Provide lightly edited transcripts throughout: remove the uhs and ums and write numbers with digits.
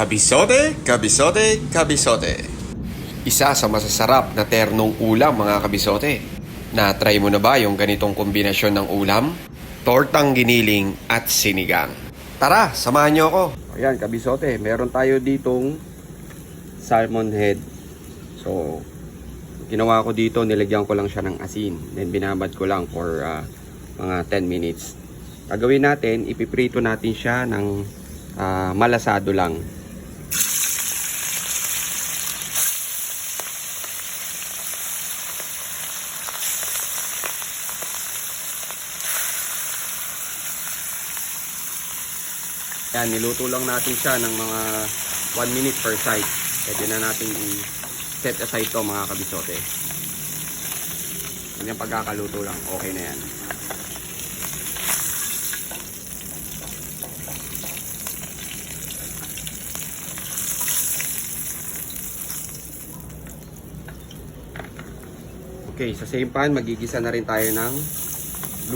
Kabisote, kabisote, kabisote. Isa sa masasarap na ternong ulam mga kabisote. Na-try mo na ba yung ganitong kombinasyon ng ulam? Tortang giniling at sinigang. Tara, samahan niyo ako. Ayan kabisote, meron tayo ditong salmon head. So, ginawa ko dito, nilagyan ko lang siya ng asin. Then binabad ko lang for mga 10 minutes. Gagawin natin, ipiprito natin siya ng malasado lang. Yan, niluto lang natin siya ng mga 1 minute per side. Pwede na natin i-set aside to mga kabisote. Yan yung pagkakaluto lang, okay na yan. Okay, sa same pan, magigisa na rin tayo ng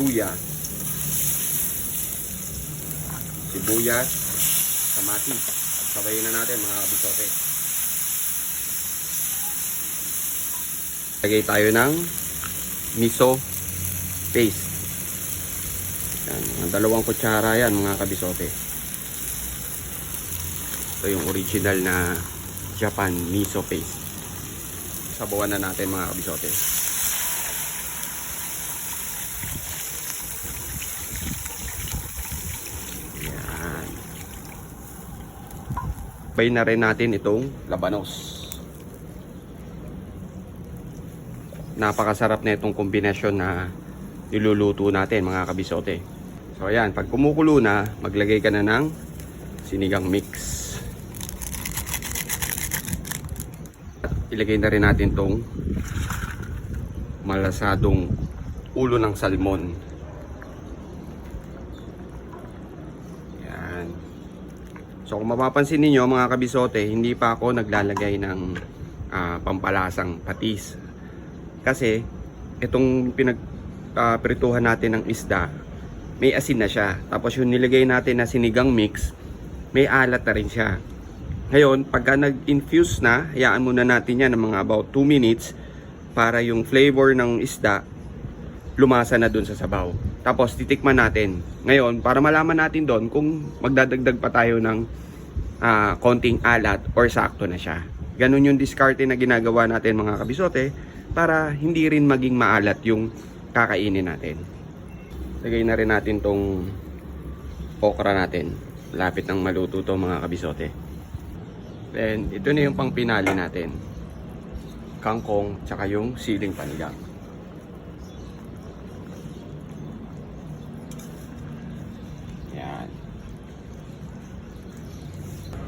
luya, sibuyas, kamatis. At sabayin na natin mga kabisote. Lagay tayo ng miso paste. Yan, 2 kutsara yan mga kabisote. Ito yung original na Japan miso paste. Sabawan na natin mga kabisote. Bay na rin natin itong labanos. Napakasarap na itong kombinasyon na niluluto natin mga kabisote. So ayan, pag kumukulo na, maglagay ka na ng sinigang mix. At ilagay na rin natin itong malasadong ulo ng salmon. So kung mapapansin niyo mga kabisote, hindi pa ako naglalagay ng pampalasang patis. Kasi itong pinagprituhan natin ng isda, may asin na siya. Tapos yung nilagay natin na sinigang mix, may alat na rin siya. Ngayon, pagka nag-infuse na, hayaan muna natin yan ng mga about 2 minutes para yung flavor ng isda lumasa na dun sa sabaw. Tapos titikman natin. Ngayon, para malaman natin doon kung magdadagdag pa tayo ng konting alat or sakto na siya. Ganun yung diskarte na ginagawa natin mga kabisote para hindi rin maging maalat yung kakainin natin. Lagay na rin natin tong okra natin. Lapit ng maluto to mga kabisote. Then, ito na yung pang pinali natin. Kangkong tsaka yung siling panigang.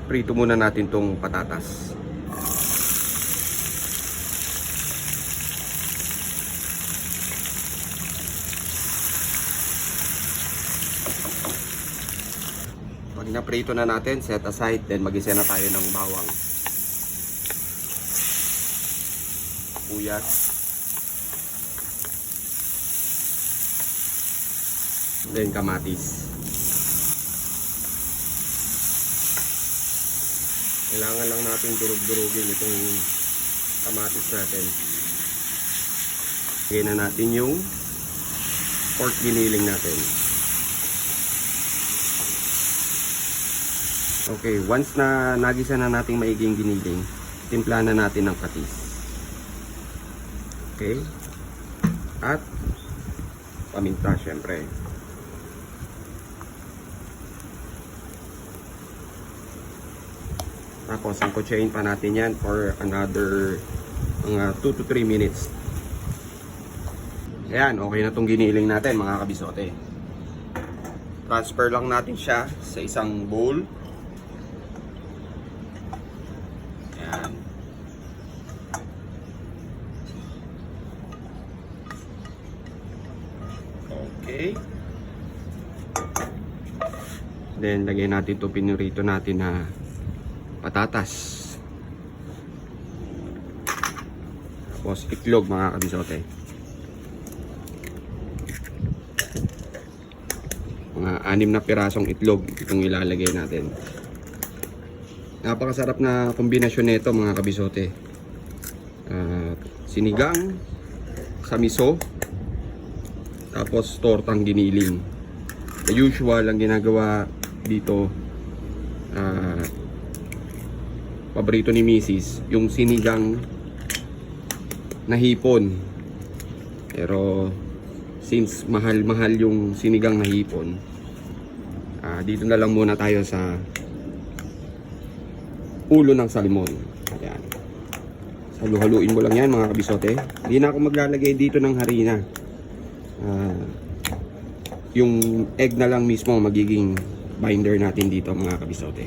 Prito muna natin tong patatas. Pag na-prito na natin, set aside, then mag-isa na tayo ng bawang, sibuyas, then kamatis. Kailangan lang natin durug-durugin itong kamatis natin. Lagyan na natin yung pork giniling natin. Okay, once na nagisa na natin maiging giniling, timpla na natin ng patis. Okay? At paminta syempre. Tapos, sangkutsain pa natin yan for another mga 2 to 3 minutes. Ayan, okay na itong giniling natin mga kabisote. Transfer lang natin siya sa isang bowl. Ayan. Okay. Then, lagyan natin ito pinurito natin na patatas. Tapos itlog mga kabisote. Mga 6 na pirasong itlog itong ilalagay natin. Napakasarap na kombinasyon nito mga kabisote. Sinigang sa miso, tapos tortang giniling. The usual ang ginagawa dito, paborito ni Mrs. yung sinigang na hipon. Pero since mahal-mahal yung sinigang na hipon, dito na lang muna tayo sa ulo ng salmon. Ayan. Halu-haluin mo lang yan mga kabisote. Hindi na ako maglalagay dito ng harina. Yung egg na lang mismo magiging binder natin dito mga kabisote.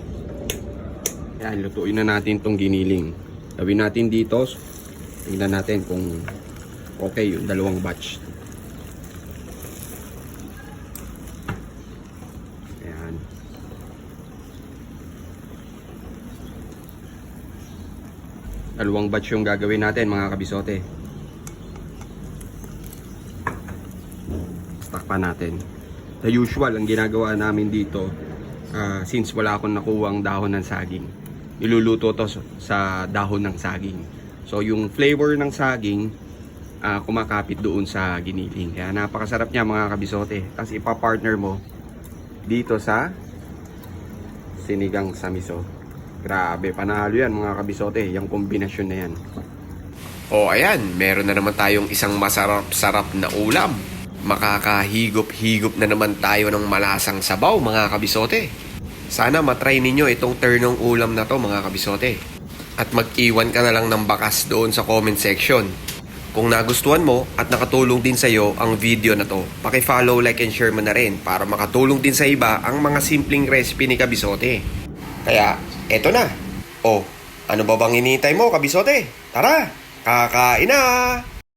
Ayan, lutuin na natin tong giniling. Gawin natin dito. Tingnan natin kung okay yung dalawang batch. Ayan. Dalawang batch yung gagawin natin mga kabisote. Takpan natin. The usual ang ginagawa namin dito, since wala akong nakuwang dahon ng saging, iluluto to sa dahon ng saging. So yung flavor ng saging kumakapit doon sa giniling. Kaya napakasarap niya mga kabisote. Tapos ipa-partner mo dito sa sinigang sa miso. Grabe, panalo yan mga kabisote, yung kombinasyon na yan. O ayan, meron na naman tayong isang masarap-sarap na ulam. Makakahigop-higop na naman tayo ng malasang sabaw mga kabisote. Sana matry ninyo itong turnong ulam na to mga kabisote. At mag-iwan ka na lang ng bakas doon sa comment section. Kung nagustuhan mo at nakatulong din sa iyo ang video na to, paki-follow, like and share mo na rin para makatulong din sa iba ang mga simpleng recipe ni Kabisote. Kaya, eto na. O, ano ba bang hinihintay mo Kabisote? Tara, kakain na!